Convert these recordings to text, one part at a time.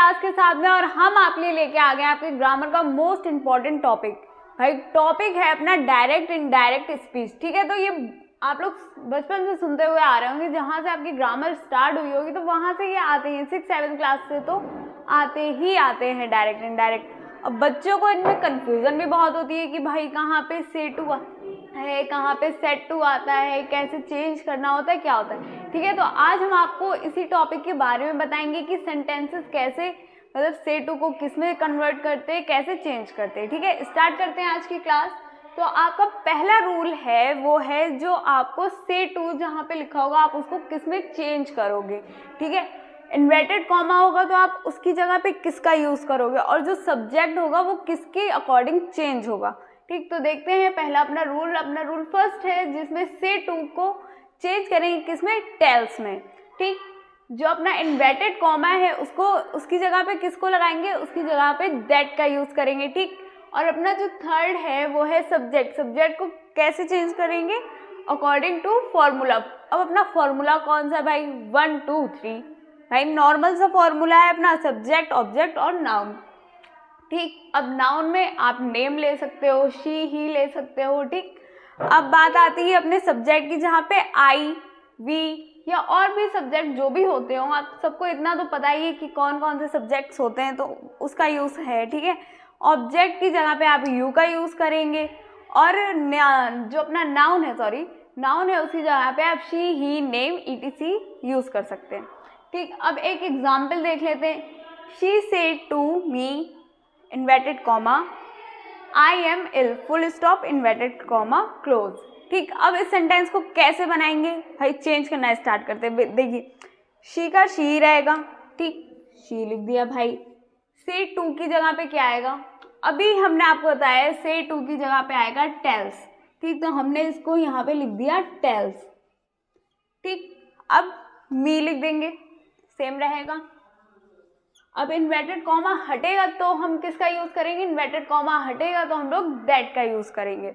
Class के साथ में और हम आपके लिए लेके आ गए हैं आपके ग्रामर का मोस्ट इंपॉर्टेंट टॉपिक। भाई टॉपिक है अपना डायरेक्ट इनडायरेक्ट स्पीच। ठीक है, तो ये आप लोग बचपन से सुनते हुए आ रहे होंगे, जहाँ से आपकी ग्रामर स्टार्ट हुई होगी तो वहाँ से ये आते हैं, 6-7 क्लास से तो आते हैं डायरेक्ट इनडायरेक्ट। अब बच्चों को इनमें कंफ्यूजन भी बहुत होती है कि भाई कहाँ पे से टू है, कहाँ पे सेट टू आता है, कैसे चेंज करना होता है, क्या होता है। ठीक है, तो आज हम आपको इसी टॉपिक के बारे में बताएंगे कि सेंटेंसेस कैसे मतलब से टू को किस में कन्वर्ट करते हैं, कैसे चेंज करते हैं। ठीक है, स्टार्ट करते हैं आज की क्लास। तो आपका पहला रूल है वो है जो आपको से टू जहाँ पे लिखा होगा आप उसको किस में चेंज करोगे। ठीक है, इन्वर्टेड कॉमा होगा तो आप उसकी जगह पे किसका यूज करोगे और जो सब्जेक्ट होगा वो किसके अकॉर्डिंग चेंज होगा। ठीक, तो देखते हैं पहला अपना रूल फर्स्ट है जिसमें से टू को चेंज करेंगे किसमें, टेल्स में। ठीक, जो अपना इन्वर्टेड कॉमा है उसको उसकी जगह पे किसको लगाएंगे, उसकी जगह पे दैट का यूज करेंगे। ठीक, और अपना जो थर्ड है वो है सब्जेक्ट को कैसे चेंज करेंगे, अकॉर्डिंग टू फॉर्मूला। अब अपना फॉर्मूला कौन सा है भाई, 1 2 3। भाई नॉर्मल सा फॉर्मूला है अपना, सब्जेक्ट ऑब्जेक्ट और नाउन। ठीक, अब नाउन में आप नेम ले सकते हो, शी ही ले सकते हो। ठीक, अब बात आती है अपने सब्जेक्ट की जहाँ पे आई वी या और भी सब्जेक्ट जो भी होते हो, आप सबको इतना तो पता ही है कि कौन कौन से सब्जेक्ट्स होते हैं, तो उसका यूज है। ठीक है, ऑब्जेक्ट की जगह पे आप यू का यूज करेंगे और जो अपना नाउन है उसकी जगह पे आप she he name etc use कर सकते हैं। ठीक, अब एक एग्जाम्पल देख लेते हैं। She said to me inverted comma I am ill full stop inverted comma close. ठीक, अब इस सेंटेंस को कैसे बनाएंगे भाई, चेंज करना स्टार्ट करते हैं। देखिए शी का शी रहेगा, ठीक, शी लिख दिया भाई। से टू की जगह पे क्या आएगा, अभी हमने आपको बताया से टू की जगह पे आएगा टेल्स। ठीक, तो हमने इसको यहाँ पे लिख दिया टेल्स। ठीक, अब मी लिख देंगे, सेम रहेगा। अब इन्वर्टेड कॉमा हटेगा तो हम किसका यूज करेंगे, इन्वर्टेड कॉमा हटेगा तो हम लोग दैट का यूज करेंगे।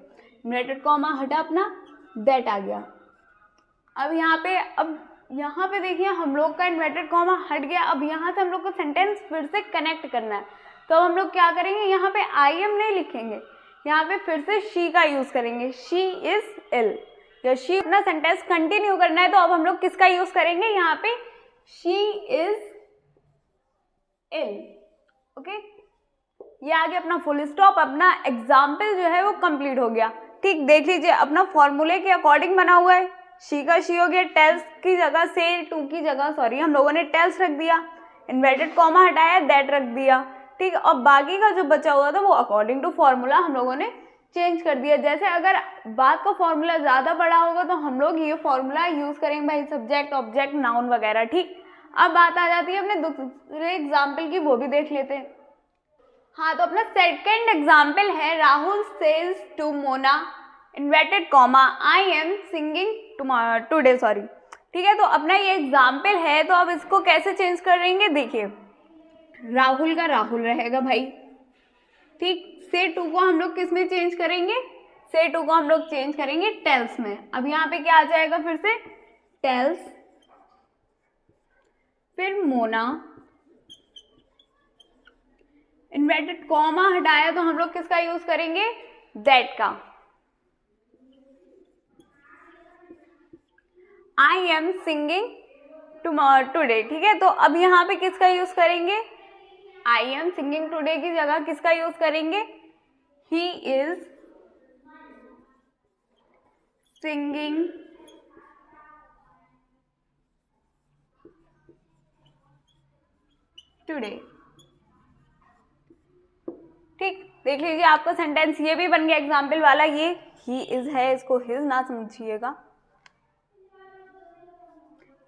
इन्वर्टेड कॉमा हटा अपना दैट आ गया। अब यहाँ पे देखिए हम लोग का इन्वर्टेड कॉमा हट गया। अब यहाँ से हम लोग को सेंटेंस फिर से कनेक्ट करना है, तो हम लोग क्या करेंगे, यहाँ पे आई एम नहीं लिखेंगे, यहाँ पे फिर से शी का यूज करेंगे, शी इज इल। या शी अपना सेंटेंस कंटिन्यू करना है तो अब हम लोग किसका यूज करेंगे, यहाँ पे शी इज इल। ओके, ये आगे अपना फुल स्टॉप, अपना एग्जाम्पल जो है वो कंप्लीट हो गया। ठीक, देख लीजिए अपना फॉर्मूले के अकॉर्डिंग बना हुआ है। शी का शी हो गया, टेल्स की जगह से टू की जगह हम लोगों ने टेल्स रख दिया, इन्वर्टेड कॉमा हटाया, दैट रख दिया। ठीक, और बाकी का जो बचा हुआ था वो अकॉर्डिंग टू फॉर्मूला हम लोगों ने चेंज कर दिया। जैसे अगर बात का फॉर्मूला ज़्यादा बड़ा होगा तो हम लोग ये फॉर्मूला यूज़ करेंगे भाई, सब्जेक्ट ऑब्जेक्ट नाउन वगैरह। ठीक, अब बात आ जाती है अपने दूसरे एग्जाम्पल की, वो भी देख लेते हैं। हाँ, तो अपना सेकेंड एग्जाम्पल है Rahul says to Mona inverted comma I am singing today sorry. ठीक है, तो अपना ये एग्जाम्पल है, तो अब इसको कैसे चेंज करेंगे, देखिए राहुल का राहुल रहेगा भाई। ठीक, से टू को हम लोग किस में चेंज करेंगे, से टू को हम लोग चेंज करेंगे टेल्स में। अब यहाँ पे क्या आ जाएगा, फिर से टेल्स, फिर मोना, इन्वर्टेड कॉमा हटाया तो हम लोग किसका यूज करेंगे, दैट का। आई एम सिंगिंग टुडे। ठीक है, तो अब यहाँ पे किसका यूज करेंगे, आई एम सिंगिंग टुडे की जगह किसका यूज करेंगे, ही इज सिंगिंग टुडे। ठीक, देख लीजिए आपका सेंटेंस ये भी बन गया एग्जाम्पल वाला। ये ही इज है, इसको हिज ना समझिएगा,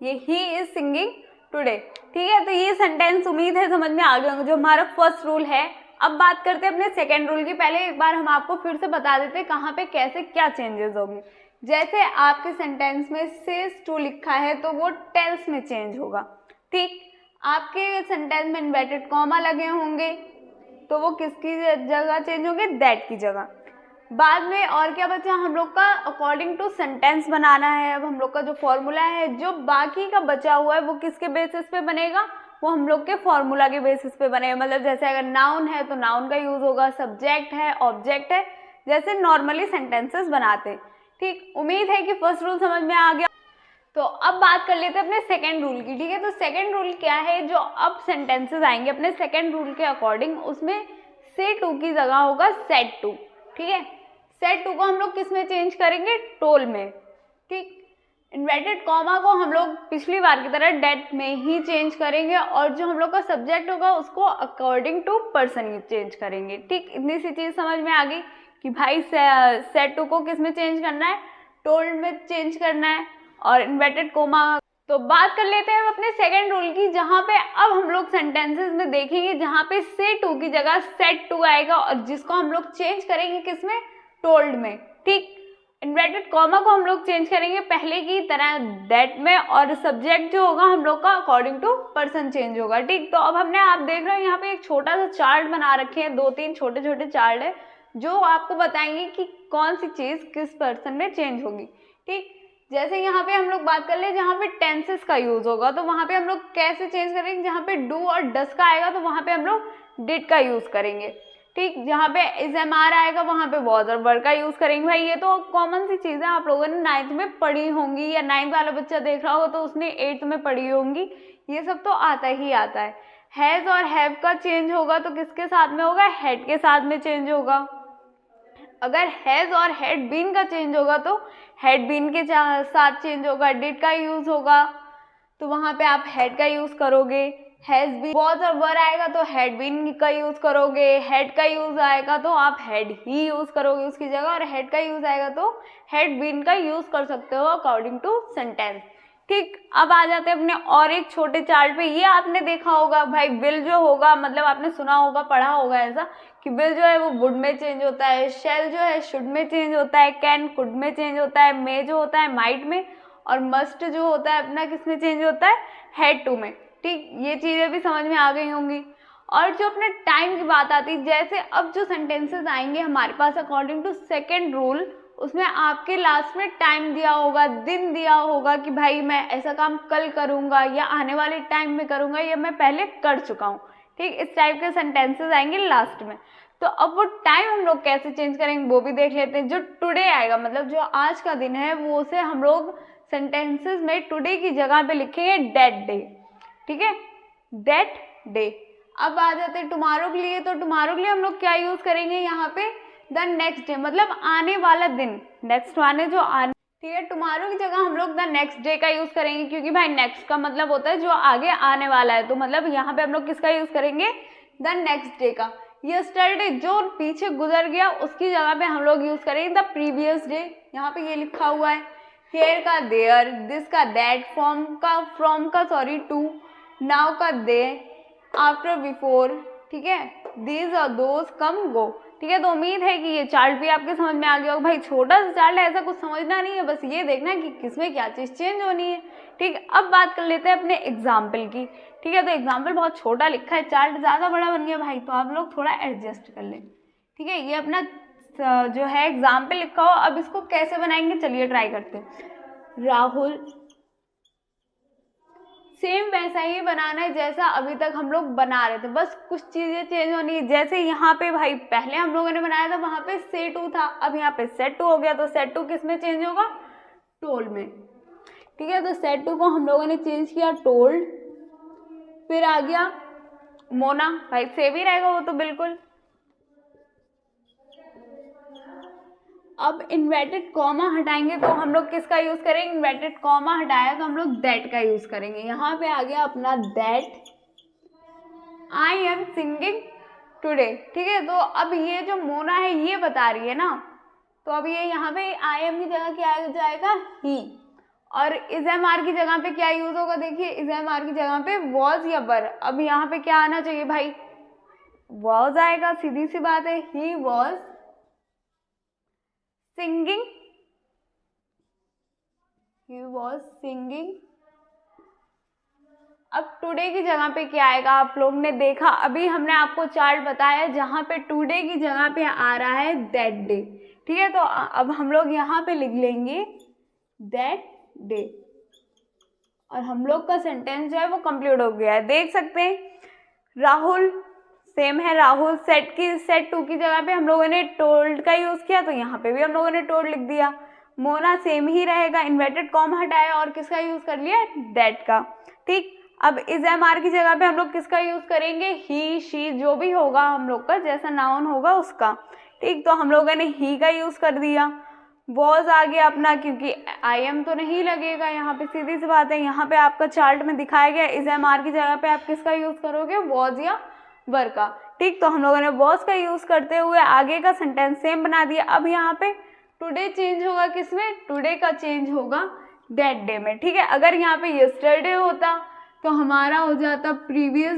ये ही इज सिंगिंग टुडे। ठीक है, तो ये सेंटेंस उम्मीद है समझ में आ गए होंगे, जो हमारा फर्स्ट रूल है। अब बात करते हैं अपने सेकेंड रूल की। पहले एक बार हम आपको फिर से बता देते हैं कहाँ पे कैसे क्या चेंजेस होंगे। जैसे आपके सेंटेंस में सेज टू लिखा है तो वो टेल्स में चेंज होगा। ठीक, आपके सेंटेंस में इन्वर्टेड कॉमा लगे होंगे तो वो किसकी जगह चेंज होंगे, दैट की जगह। बाद में और क्या बचा, हम लोग का अकॉर्डिंग टू सेंटेंस बनाना है। अब हम लोग का जो फॉर्मूला है, जो बाकी का बचा हुआ है वो किसके बेसिस पे बनेगा, वो हम लोग के फॉर्मूला के बेसिस पे बने, मतलब जैसे अगर नाउन है तो नाउन का यूज होगा, सब्जेक्ट है, ऑब्जेक्ट है, जैसे नॉर्मली सेंटेंसेस बनाते। ठीक, उम्मीद है कि फर्स्ट रूल समझ में आ गया। तो अब बात कर लेते हैं अपने सेकेंड रूल की। ठीक है, तो सेकेंड रूल क्या है, जो अब सेंटेंसेस आएंगे अपने सेकेंड रूल के अकॉर्डिंग, उसमें से टू की जगह होगा सेट टू। ठीक है, सेट टू को हम लोग किस में चेंज करेंगे, टोल में। ठीक, इन्वर्टेड कॉमा को हम लोग पिछली बार की तरह डेट में ही चेंज करेंगे, और जो हम लोग का सब्जेक्ट होगा उसको अकॉर्डिंग टू पर्सन चेंज करेंगे। ठीक, इतनी सी चीज समझ में आ गई कि भाई सेट टू को किस में चेंज करना है, टोल्ड में चेंज करना है, और इन्वर्टेड कोमा। तो बात कर लेते हैं अपने सेकंड रूल की, जहां पे अब हम लोग सेंटेंसेस में देखेंगे जहां पे से टू की जगह सेट टू आएगा, और जिसको हम लोग चेंज करेंगे किसमें, टोल्ड में। ठीक, इन्वर्टेड कॉमा को हम लोग चेंज करेंगे पहले की तरह दैट में, और सब्जेक्ट जो होगा हम लोग का अकॉर्डिंग टू पर्सन चेंज होगा। ठीक, तो अब हमने, आप देख रहे हो यहाँ पे एक छोटा सा चार्ट बना रखे हैं, 2-3 छोटे छोटे चार्ट है जो आपको बताएंगे कि कौन सी चीज किस पर्सन में चेंज होगी। ठीक, जैसे यहाँ पे हम लोग बात कर ले जहाँ पे टेंसेस का यूज होगा, तो वहां पे हम लोग कैसे चेंज करेंगे, जहाँ पे डू और डस का आएगा तो वहां पे हम लोग डिड का यूज करेंगे। ठीक, जहाँ पे इज एम आर आएगा वहां पे वॉज और वर का यूज करेंगे। भाई ये तो कॉमन सी चीज है, आप लोगों ने 9th में पढ़ी होंगी, या 9th वाला बच्चा देख रहा होगा तो उसने 8th में पढ़ी होंगी, ये सब तो आता ही आता है। हैज और हैव का चेंज होगा तो किसके साथ में होगा, हैड के साथ में चेंज होगा। अगर हैज और हैड बीन का चेंज होगा तो हैड बीन के साथ चेंज होगा। डिड का यूज होगा तो वहां पे आप हैड का यूज करोगे। हैज बीन, वॉज और वर आएगा तो हैड बीन का यूज करोगे। हैड का यूज आएगा तो आप हैड ही यूज करोगे उसकी जगह, और हैड का यूज आएगा तो हैड बीन का यूज कर सकते हो अकॉर्डिंग टू सेंटेंस। ठीक, अब आ जाते हैं अपने और एक छोटे चार्ट पे। ये आपने देखा होगा भाई, विल जो होगा, मतलब आपने सुना होगा, पढ़ा होगा ऐसा कि विल जो है वो वुड में चेंज होता है, शेल जो है शुड में चेंज होता है, कैन कुड में चेंज होता है, मे जो होता है माइट में, और मस्ट जो होता है अपना किस में चेंज होता है, हैड टू में। ठीक, ये चीजें भी समझ में आ गई होंगी। और जो अपने टाइम की बात आती है, जैसे अब जो सेंटेंसेस आएंगे हमारे पास अकॉर्डिंग टू सेकेंड रूल, उसमें आपके लास्ट में टाइम दिया होगा, दिन दिया होगा कि भाई मैं ऐसा काम कल करूंगा, या आने वाले टाइम में करूंगा, या मैं पहले कर चुका हूँ। ठीक, इस टाइप के सेंटेंसेस आएंगे लास्ट में। तो अब वो टाइम हम लोग कैसे चेंज करेंगे वो भी देख लेते हैं। जो टुडे आएगा, मतलब जो आज का दिन है, वो उसे हम लोग सेंटेंसेस में टुडे की जगह पे लिखेंगे डेट डे। ठीक है, डेट डे। अब आ जाते हैं टुमारो के लिए। तो टुमारो के लिए हम लोग क्या यूज करेंगे यहाँ पे, द नेक्स्ट डे, मतलब आने वाला दिन, नेक्स्ट माने जो आने। ठीक है, टुमारो की जगह हम लोग द नेक्स्ट डे का यूज करेंगे, क्योंकि भाई नेक्स्ट का मतलब होता है जो आगे आने वाला है, तो मतलब यहाँ पे हम लोग किसका यूज करेंगे, द नेक्स्ट डे का। यस्टरडे जो पीछे गुजर गया उसकी जगह पे हम लोग यूज करेंगे द प्रीवियस डे। यहाँ पे ये लिखा हुआ है, हेयर का देयर, दिस का दैट, फ्रॉम का सॉरी टू, नाउ का दे, आफ्टर बिफोर। ठीक है, दीज और दोज, कम गो। ठीक है, तो उम्मीद है कि ये चार्ट भी आपके समझ में आ गया होगा। भाई छोटा सा चार्ट है, ऐसा कुछ समझना नहीं है, बस ये देखना है कि किसमें क्या चीज़ चेंज होनी है। ठीक, अब बात कर लेते हैं अपने एग्जाम्पल की। ठीक है, तो एग्जाम्पल बहुत छोटा लिखा है, चार्ट ज़्यादा बड़ा बन गया भाई, तो आप लोग थोड़ा एडजस्ट कर लें। ठीक है, ये अपना जो है एग्जाम्पल लिखा हो। अब इसको कैसे बनाएंगे, चलिए ट्राई करते हैं। राहुल, सेम वैसा ही बनाना है जैसा अभी तक हम लोग बना रहे थे, बस कुछ चीजें चेंज होनी है। जैसे यहाँ पे भाई पहले हम लोगों ने बनाया था वहां पे से टू था, अब यहाँ पे सेट टू हो गया, तो सेट टू किस में चेंज होगा, टोल्ड में। ठीक है, तो सेट टू को हम लोगों ने चेंज किया टोल्ड। फिर आ गया मोना, भाई सेम ही रहेगा वो तो बिल्कुल। अब इन्वर्टेड कॉमा हटाएंगे तो हम लोग किसका यूज करेंगे, इन्वर्टेड कॉमा हटाया तो हम लोग दैट का यूज करेंगे। यहाँ पे आ गया अपना that, I am singing today. ठीक है, तो अब ये जो मोना है ये बता रही है ना, तो अब ये यहाँ पे आई एम की जगह क्या आ जाएगा, ही। और इज एम आर की जगह पे क्या यूज होगा, देखिए इज एम आर की जगह पे वॉज या वर। अब यहाँ पे क्या आना चाहिए भाई, वॉज आएगा, सीधी सी बात है, he was singing, he was singing। अब टुडे की जगह पे क्या आएगा, आप लोग ने देखा, अभी हमने आपको चार्ट बताया जहां पे टुडे की जगह पे आ रहा है दैट डे। ठीक है, तो अब हम लोग यहाँ पे लिख लेंगे दैट डे। और हम लोग का सेंटेंस जो है वो कंप्लीट हो गया है। देख सकते हैं राहुल सेम है, राहुल सेट टू की जगह पे हम लोगों ने टोल्ड का यूज किया, तो यहाँ पे भी हम लोगों ने टोल्ड लिख दिया। मोना सेम ही रहेगा, इन्वर्टेड कॉमा हटाया और किसका यूज कर लिया, दैट का। ठीक, अब इज एम आर की जगह पे हम लोग किसका यूज करेंगे, ही शी, जो भी होगा हम लोग का जैसा नाउन होगा उसका। ठीक, तो हम लोगों ने ही का यूज कर दिया। वॉज आ गया अपना, क्योंकि आई एम तो नहीं लगेगा यहाँ पे, सीधी सी बात है। यहाँ पे आपका चार्ट में दिखाया गया इज एम आर की जगह पे आप किसका यूज करोगे, वॉज या वर का। ठीक, तो हम लोगों ने वॉज का यूज करते हुए आगे का सेंटेंस सेम बना दिया। अब यहाँ पे टुडे चेंज होगा किसमें, टुडे का चेंज होगा दैट डे में। ठीक है, अगर यहाँ पे यस्टरडे होता तो हमारा हो जाता प्रीवियस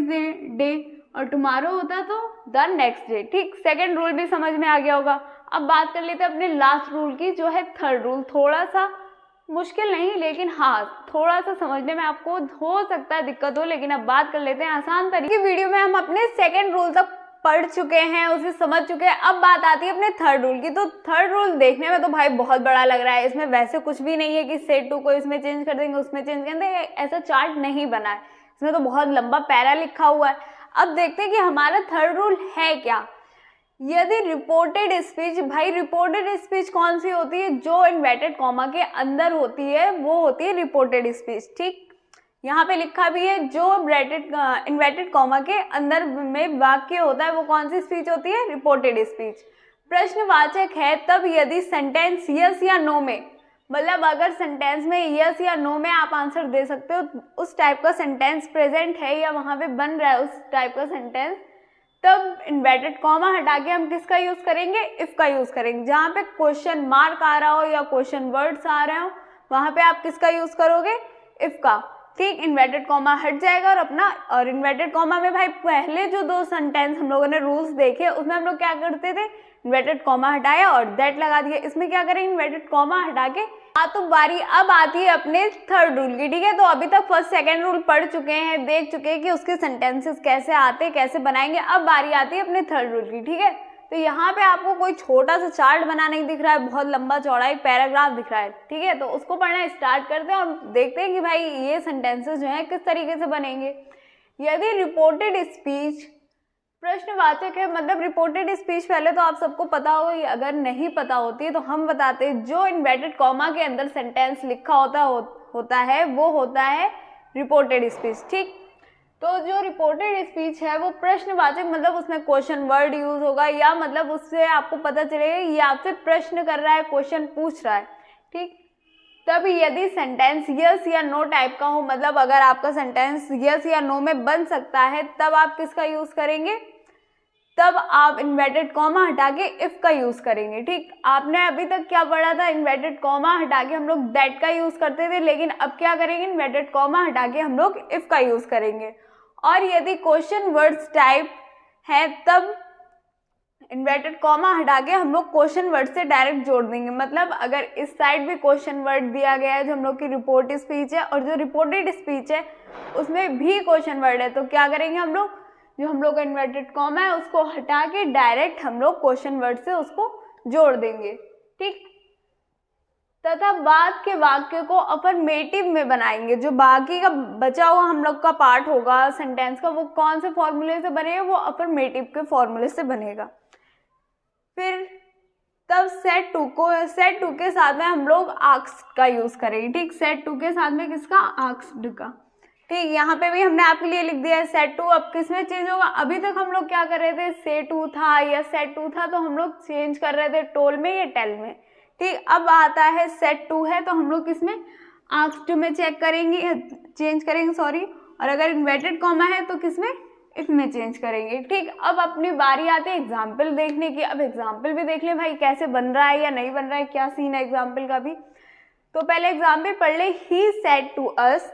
डे और टुमारो होता तो द नेक्स्ट डे। ठीक, सेकंड रूल भी समझ में आ गया होगा। अब बात कर लेते हैं अपने लास्ट रूल की, जो है थर्ड रूल। थोड़ा सा मुश्किल नहीं, लेकिन हाँ थोड़ा सा समझने में आपको हो सकता है दिक्कत हो, लेकिन अब बात कर लेते हैं आसान तरीके। वीडियो में हम अपने सेकंड रूल तक पढ़ चुके हैं, उसे समझ चुके हैं। अब बात आती है अपने थर्ड रूल की। तो थर्ड रूल देखने में तो भाई बहुत बड़ा लग रहा है, इसमें वैसे कुछ भी नहीं है कि सेट टू को इसमें चेंज कर देंगे उसमें चेंज कर देंगे, ऐसा चार्ट नहीं बना है, इसमें तो बहुत लंबा पैरा लिखा हुआ है। अब देखते हैं कि हमारा थर्ड रूल है क्या। यदि रिपोर्टेड स्पीच, भाई रिपोर्टेड स्पीच कौन सी होती है, जो इन्वर्टेड कॉमा के अंदर होती है वो होती है रिपोर्टेड स्पीच। ठीक, यहाँ पे लिखा भी है जो इन्वर्टेड कॉमा के अंदर में वाक्य होता है वो कौन सी स्पीच होती है, रिपोर्टेड स्पीच। प्रश्नवाचक है तब यदि सेंटेंस यस या नो में, मतलब अगर सेंटेंस में यस या नो में आप आंसर दे सकते हो, उस टाइप का सेंटेंस प्रेजेंट है या वहां पे बन रहा है उस टाइप का सेंटेंस, तब इन्वर्टेड कॉमा हटा के हम किसका यूज करेंगे, इफ का यूज करेंगे। जहां पे क्वेश्चन मार्क आ रहा हो या क्वेश्चन वर्ड्स आ रहे हो वहां पे आप किसका यूज करोगे, इफ का। ठीक, इन्वर्टेड कॉमा हट जाएगा और इन्वर्टेड कॉमा में भाई पहले जो दो सेंटेंस हम लोगों ने रूल्स देखे उसमें हम लोग क्या करते थे, इन्वर्टेड कॉमा हटाया और दैट लगा दिया। इसमें क्या करेंगे, इन्वर्टेड कॉमा हटा के। तो बारी अब आती है अपने थर्ड रूल की। ठीक है, तो अभी तक फर्स्ट सेकंड रूल पढ़ चुके हैं, देख चुके हैं कि उसके सेंटेंसेस कैसे आते, कैसे बनाएंगे। अब बारी आती है अपने थर्ड रूल की। ठीक है, तो यहाँ पे आपको कोई छोटा सा चार्ट बना नहीं दिख रहा है, बहुत लंबा चौड़ा एक पैराग्राफ दिख रहा है। ठीक है, तो उसको पढ़ना स्टार्ट करते हैं और देखते हैं कि भाई ये सेंटेंसेस जो है किस तरीके से बनेंगे। यदि रिपोर्टेड स्पीच प्रश्नवाचक है, मतलब रिपोर्टेड स्पीच पहले तो आप सबको पता होगा, अगर नहीं पता होती है तो हम बताते हैं। जो इन्वर्टेड कॉमा के अंदर सेंटेंस लिखा होता है वो होता है रिपोर्टेड स्पीच। ठीक, तो जो रिपोर्टेड स्पीच है वो प्रश्नवाचक, मतलब उसमें क्वेश्चन वर्ड यूज होगा, या मतलब उससे आपको पता चलेगा ये आपसे प्रश्न कर रहा है, क्वेश्चन पूछ रहा है। ठीक, तब यदि सेंटेंस यस या नो टाइप का हो, मतलब अगर आपका सेंटेंस यस या नो में बन सकता है, तब आप किसका यूज करेंगे, तब आप इन्वर्टेड कॉमा हटा के इफ का यूज करेंगे। ठीक, आपने अभी तक क्या पढ़ा था, इन्वर्टेड कॉमा हटा के हम लोग दैट का यूज करते थे, लेकिन अब क्या करेंगे, इन्वर्टेड कॉमा हटा के हम लोग इफ का यूज करेंगे। और यदि क्वेश्चन वर्ड्स टाइप है तब इन्वर्टेड कॉमा हटा के हम लोग क्वेश्चन वर्ड से डायरेक्ट जोड़ देंगे। मतलब अगर इस साइड भी क्वेश्चन वर्ड दिया गया है जो हम लोग की रिपोर्ट स्पीच है, और जो रिपोर्टेड स्पीच है उसमें भी क्वेश्चन वर्ड है, तो क्या करेंगे हम लोग, जो हम लोग का इन्वर्टेड कॉमा है उसको हटा के डायरेक्ट हम लोग क्वेश्चन वर्ड से उसको जोड़ देंगे। ठीक, तथा बाद के वाक्य को अफर्मेटिव में बनाएंगे। जो बाकी का बचा हुआ हम लोग का पार्ट होगा सेंटेंस का, वो कौन से फॉर्मूले से बनेगा, वो अफर्मेटिव के फॉर्मूले से बनेगा। फिर तब सेट टू के साथ में हम लोग आस्क्ड का यूज करेंगे। ठीक, सेट टू के साथ में किसका, आस्क्ड का। ठीक, यहाँ पे भी हमने आपके लिए लिख दिया है सेट टू। अब किस में चेंज होगा, अभी तक हम लोग क्या कर रहे थे, से टू था या सेट टू था, तो हम लोग चेंज कर रहे थे टोल में या टेल में। ठीक, अब आता है सेट टू है तो हम लोग किसमें, आस्क्ड में चेंज करेंगे सॉरी। और अगर इन्वर्टेड कॉमा है तो किसमें, इफ में चेंज करेंगे। ठीक, अब अपनी बारी आती है एग्जाम्पल देखने की। अब एग्जाम्पल भी देख ले भाई कैसे बन रहा है या नहीं बन रहा है, क्या सीन है एग्जाम्पल का भी। तो पहले एग्जाम्पल पढ़ ले, he said to us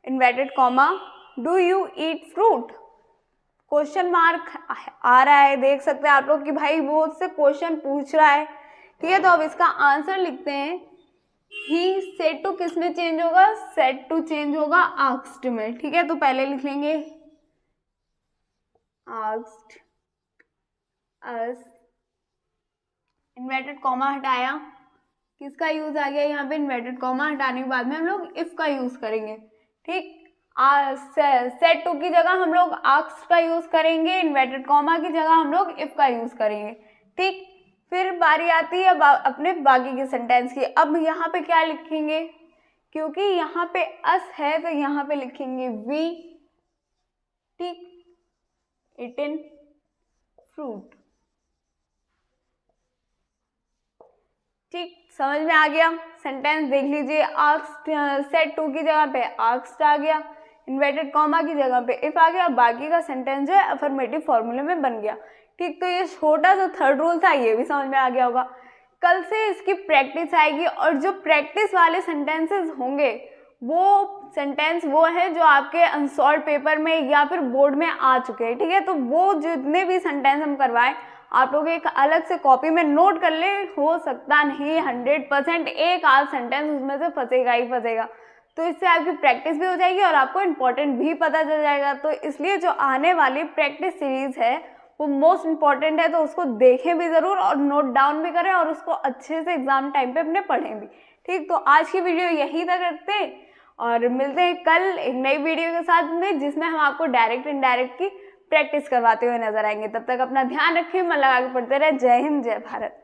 inverted comma do you eat fruit, question mark आ रहा है, देख सकते हैं आप लोग कि भाई वो उससे क्वेश्चन पूछ रहा है। ठीक है, तो अब इसका आंसर लिखते हैं, ही सेड टू किस में चेंज होगा, सेड टू चेंज होगा आस्क्ड में। ठीक है, तो पहले लिख लेंगे आस्क्ड अस, इन्वर्टेड कॉमा हटाया, किसका यूज आ गया यहाँ पे, इन्वर्टेड कॉमा हटाने के बाद में हम लोग इफ का यूज करेंगे। ठीक। सेट टू की जगह हम लोग आस्क का यूज करेंगे, इन्वर्टेड कॉमा की जगह हम लोग इफ का यूज करेंगे। ठीक। फिर बारी आती है अपने बाकी के सेंटेंस की। अब यहाँ पे क्या लिखेंगे, क्योंकि यहाँ पे अस है तो यहाँ पे लिखेंगे वी। ठीक। Eaten fruit. ठीक, समझ में आ गया। सेंटेंस देख लीजिए, आस्क्ड, सेट टू की जगह पे आस्क्ड आ गया, इन्वर्टेड कॉमा की जगह पे इफ आ गया, बाकी का सेंटेंस जो है अफर्मेटिव फॉर्मूले में बन गया। ठीक, तो ये छोटा सा थर्ड रूल था, ये भी समझ में आ गया होगा। कल से इसकी प्रैक्टिस आएगी और जो प्रैक्टिस वाले सेंटेंसेस होंगे वो सेंटेंस वो है जो आपके अनसॉल्व पेपर में या फिर बोर्ड में आ चुके हैं। ठीक है, तो वो जितने भी सेंटेंस हम करवाएं आप लोग एक अलग से कॉपी में नोट कर ले। हो सकता नहीं 100% एक आध सेंटेंस उसमें से फंसेगा ही फंसेगा, तो इससे आपकी प्रैक्टिस भी हो जाएगी और आपको इम्पोर्टेंट भी पता चल जाएगा। तो इसलिए जो आने वाली प्रैक्टिस सीरीज है वो मोस्ट इम्पॉर्टेंट है, तो उसको देखें भी ज़रूर और नोट डाउन भी करें और उसको अच्छे से एग्जाम टाइम पे अपने पढ़ें भी। ठीक, तो आज की वीडियो यहीं तक रखते हैं और मिलते हैं कल एक नई वीडियो के साथ में, जिसमें हम आपको डायरेक्ट इनडायरेक्ट की प्रैक्टिस करवाते हुए नजर आएंगे। तब तक अपना ध्यान रखें, मन लगा के पढ़ते रहे। जय हिंद, जय भारत।